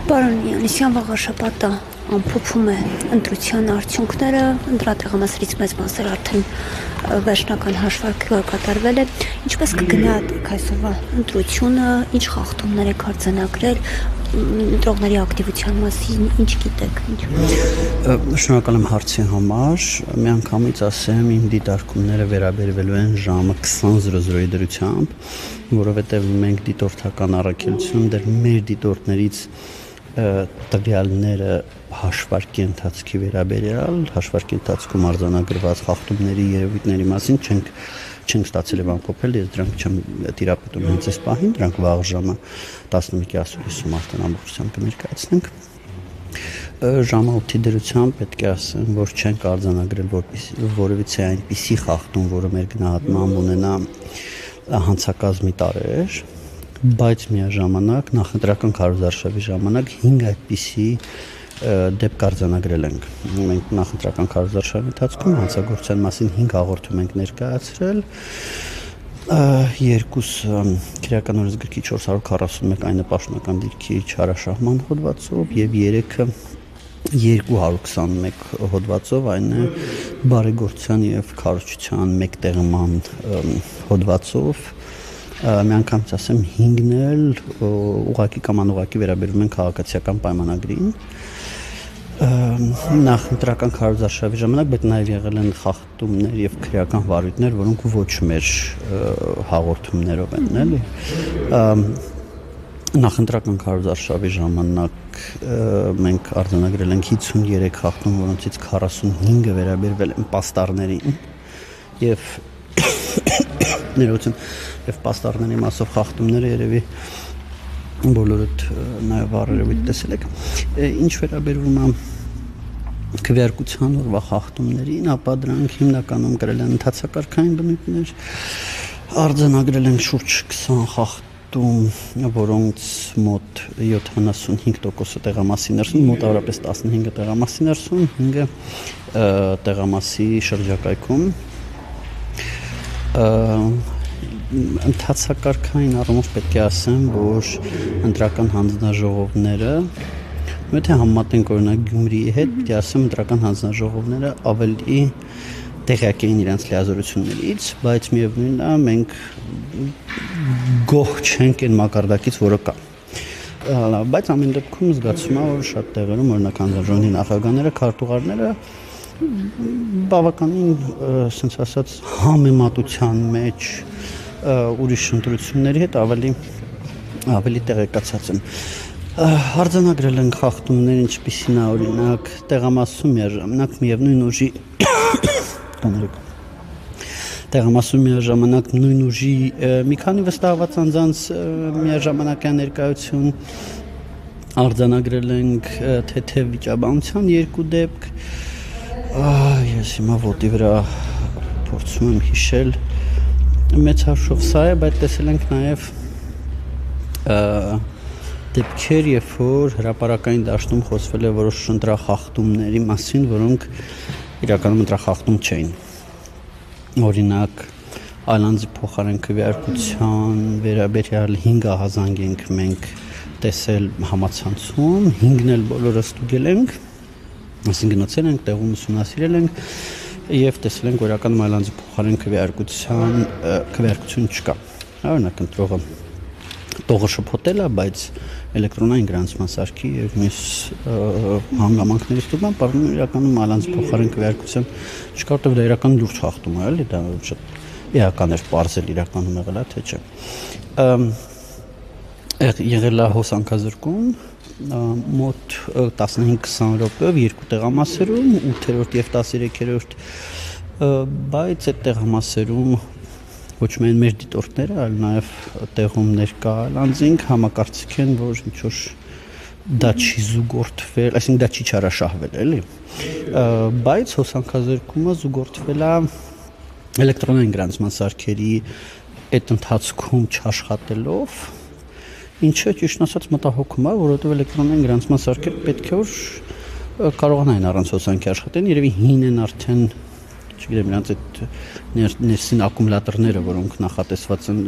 Պարոն Յանիսյան վաղ շաբաթը ամփոփում է ընտրության արդյունքները, ընտրատեղամասերից մեծ մասեր արդեն վերջնական հաշվարկ կատարվել է։ Ինչպես կգնահատեք այսօրվա ընտրությունը, ինչ խախտումներ եք արձանագրել, ընտրողների ակտիվության մասին, ինչ գիտեք, Շնորհակալ եմ հարցի համար, միանգամից ասեմ, իմ դիտարկումները վերաբերվելու են ժամը 20:00-ի դրությամբ, որովհետև մենք դիտորդական առաքելություն դեռ մեր դիտորդներից տվյալները հաշվարկի ընթացքի վերաբերյալ, հաշվարկի ընթացքում արձանագրված խախտումների երևույթների մասին չենք ստացել եւ ամփոփել, ես դրանք չեմ տիրապետում հենց այս պահին, դրանք վաղ ժամը 11:30-ում արդեն ամբողջությամբ կներկայացնենք։ Ժամը 8-ի դրությամբ պետք է ասեմ, որ չենք արձանագրել որևիցե այնպիսի խախտում, որը մեր գնահատմամբ ունենա հանցակազմի տարեր, բայց միաժամանակ նախընտրական քարոզարշավի ժամանակ 5 այդպիսի դեպք արձանագրել ենք։ Մենք նախընտրական քարոզարշավի ընթացքում հանցագործության մասին 5 հաղորդում ենք ներկայացրել, 2 քրեական օրենսգրքի 441 այնը պաշտոնական դիրքի չարաշահման հոդվածով եւ 3-ը 221 հոդվածով, այն է բարեգործության եւ քարոզչության մեկտեղման հոդվածով, միանգամից ասեմ 5-ն էլ ուղղակի կամ անուղղակի վերաբերվում են քաղաքացիական պայմանագրին, նախընտրական քարոզարշավի ժամանակ, բայց նաև եղել են խախտումներ եւ քրեական վարույթներ, որոնք ոչ մեր հաղորդումներով են, էլի։ Նախընտրական քարոզարշավի ժամանակ մենք արձանագրել ենք 53 խախտում, որոնցից 45-ը վերաբերվել են պաստառներին եւ ներողություն, եւ պաստառների մասով խախտումները երևի բոլորդ նաև առերևույթ տեսել եք։ Ինչ վերաբերվում է քվեարկության օրվա խախտումներին, ապա դրանք հիմնականում կրել են ընթացակարգային բնույթներ, արձանագրել են շուրջ 20 խախտում, որոնց մոտ 75%-ը տեղամասի ներսում, մոտավորապես 15-ը տեղամասի ներսում, 5-ը տեղամասի շրջակայքում։ Ընթացակարգային առումով պետք է ասեմ, որ ընտրական հանձնաժողովները, եթե համեմատենք օրինակ Գյումրիի հետ, պետք է ասեմ, ընտրական հանձնաժողովները ավելի տեղյակ էին իրենց լիազորություններից, բայց միևնույնն է, մենք գոհ չենք այն մակարդակից, որը կա։ Բայց ամեն դեպքում զգացում է, որ շատ տեղերում օրինակ հանձնաժողովի նախագահները, քարտուղարները բավականին, ասենց ասած, համեմատության մեջ ուրիշ ընտրությունների հետ ավելի տեղեկացած եմ։ Արձանագրել են խախտումներ, ինչպիսին է օրինակ տեղամասում միաժամանակ միևնույն ուժի տեղամասում միաժամանակ նույն ուժի մի քանի վստահված անձանց միաժամանակյան ներկայություն, արձանագրել ենք թեթև վիճաբանության 2 դեպք, ես հիմա ոտի վրա փորձում եմ հիշել, մեծ հաշվով սա է, բայց տեսել ենք նաև դեպքեր, երբ որ հրապարակային դաշտում խոսվել է որոշ ընտրախախտումների մասին, որոնք իրականում ընտրախախտում չէին։ Օրինակ, այլանդի փոխարեն քվեարկության վերաբերյալ 5 ահազանգ ենք մենք տեսել համացանցում, 5-ն էլ բոլորը ստուգել ենք, այսինքն գնացել ենք, տեղում ուսումնասիրել ենք եւ տեսել ենք, որ իրականում այլանդի փոխարեն քվեարկություն չկա։ Օրինակ ընտրողը տողը շփոթել է, բայց էլեկտրոնային գրանցման սարքի եւ մյուս հանգամանքների ստուգման բառնում իրականում այլանդի փոխարեն քվեարկության չկա, որտեղ դա իրական լուրջ խախտում է, էլի, դա շատ էական էր պարզել իրականում եղել է, թե չէ։ Եղել է հոսանքազրկում մոտ 15-20 րոպեով 2 տեղամասերում, 8-րդ եւ 13-րդ, բայց այդ տեղամասերում ոչ միայն մեր դիտորդները, այլ նաև տեղում ներկա անձինք համակարծիք են, որ ինչ-որ դա չի զուգորդվել, այսինքն դա չի չարաշահվել, էլի, բայց հոսանքազրկումը զուգորդվել է էլեկտրոնային գրանցման սարքերի այդ ընթացքում չաշխատելով, ինչը ճիշտ ասած մտահոգում է, որովհետև էլեկտրոնային գրանցման սարքերը պետք է որ կարողանային առանց հոսանքի աշխատեն, երևի հին են արդեն չգիտեմ, իրանց այդ ներսին ակումուլատորները, որոնք նախատեսված են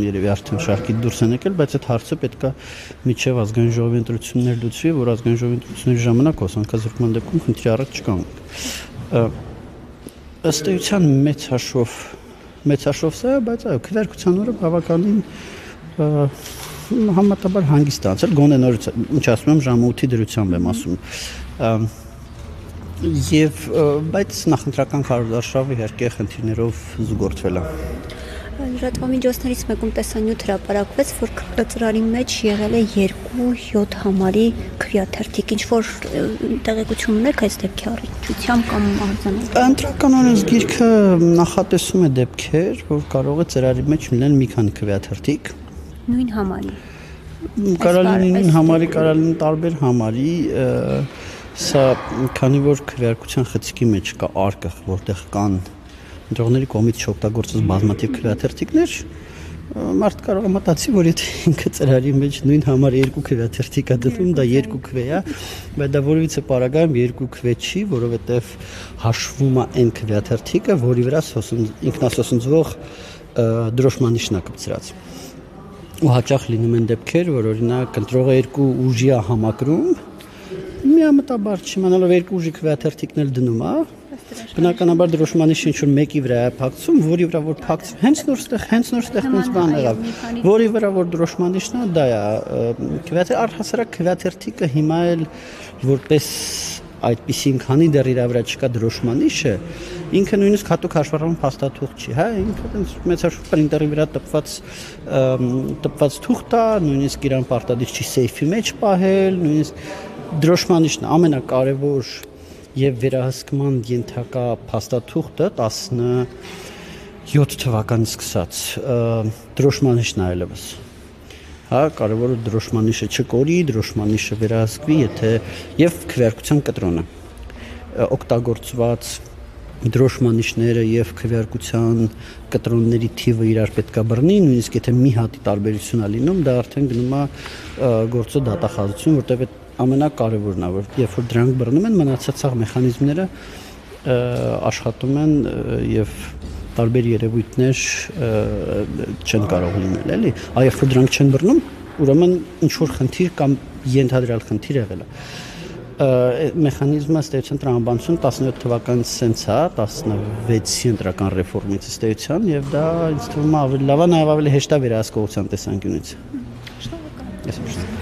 երևի արդեն շարքից դուրս են եկել, բայց այդ հարցը պետք է միջև ազգային ժողովի ընտրություններ լուծվի, որ ազգային ժողովի ընտրությունների ժամանակ հոսանքազրկման դեպքում խնդրի առաջ չկանգնենք։ Ըստ էության մեծ հաշվով սա, բայց այո, քվեարկության օրը բավականին համատաբար հանգիստ անցել, գոնե նորից, ինչ ասում եմ, ժամը 8-ի դրությամբ եմ ասում։ Եվ բայց նախընտրական քարոզարշավը իհարկե խնդիրներով զուգորդվել է։ Լրատվամիջոցներից մեկում տեսանյութ հրապարակվեց, որ ծրարի մեջ եղել է 2-7 համարի քվեաթերթիկ, ինչ-որ տեղեկություն ունեք այս դեպքի առնչությամբ կամ արձանագրել։ Ընտրական օրենսգիրքը նախատեսում է դեպքեր, որ կարող է ծրարի մեջ լինեն մի քանի քվեաթերթիկ։ Նույն համարի։ Կարող լինի նույն համարի, կարող լինի տարբեր համարի, սա քանի որ քվեարկության խցիկի մեջ կա արկղ, որտեղ կան ընտրողների կողմից չօգտագործված բազմաթիվ քվեաթերթիկներ, մարդ կարող է մտածի, որ եթե ինքը ծրարի մեջ նույն համարի 2 քվեաթերթիկ է դնում, դա 2 քվե է, բայց դա որևիցե պարագայում 2 քվե չի, որովհետև հաշվում է այն քվեաթերթիկը, որի վրա ինքնասոսնձվող դրոշմանիշն է կպցրած։ Ու հաճախ լինում են դեպքեր, որ օրինակ ընտրողը 2 ուժի է համակրում, միամտաբար չիմանալով 2 ուժի քվեաթերթիկն էլ դնում է, բնականաբար դրոշմանիշը ինչ-որ մեկի վրա է փակցում, որի վրա որ փակցում, հենց նոր ստեղ ոնց բան եղավ, որի վրա որ դրոշմանիշն է, դա է առհասարակ քվեաթերթիկը հիմա էլ որպես այդպիսին քանի դեռ իր վրա չկա դրոշմանիշը, ինքը նույնիսկ հատուկ հաշվառվում փաստաթուղթ չի, հա, ինքը այնպես մեծ հաշվով պրինտերի վրա տպված թուղթ է, նույնիսկ իրան պարտադիր չի սեյֆի մեջ պահել, նույնիսկ դրոշմանիշն ամենակարևոր եւ վերահսկման ենթակա փաստաթուղթը 17 թվականից սկսած դրոշմանիշն է այլևս։ Հա, կարևորը դրոշմանիշը չկորի, դրոշմանիշը վերահսկվի, եթե եւ քվեարկության կտրոնը օգտագործված դրոշմանիշները եւ քվեարկության կտրոնների թիվը իրար պետքա բռնի, նույնիսկ եթե մի հատի տարբերություն է լինում, դա արդեն գնում է գործը դատախազություն, որտեղ այդ ամենակարևորն է, որ երբ որ դրանք բռնում են, մնացած ցաղ մեխանիզմները աշխատում են եւ տարբեր երևույթներ չեն կարող լինել, էլի։ Երբ որ դրանք չեն բռնում, ուրեմն ինչ որ խնդիր կամ ենթադրյալ խնդիր եղել է։ Մեխանիզմը ըստ էության տրամաբանություն 17 թվականից սենց է, 16-ի ընտրական ռեֆորմից ըստ էության, եւ դա ինձ թվում է ավելի լավ է, նաեւ ավելի հեշտ է վերահսկողության տեսանկյունից։ Շնորհակալ։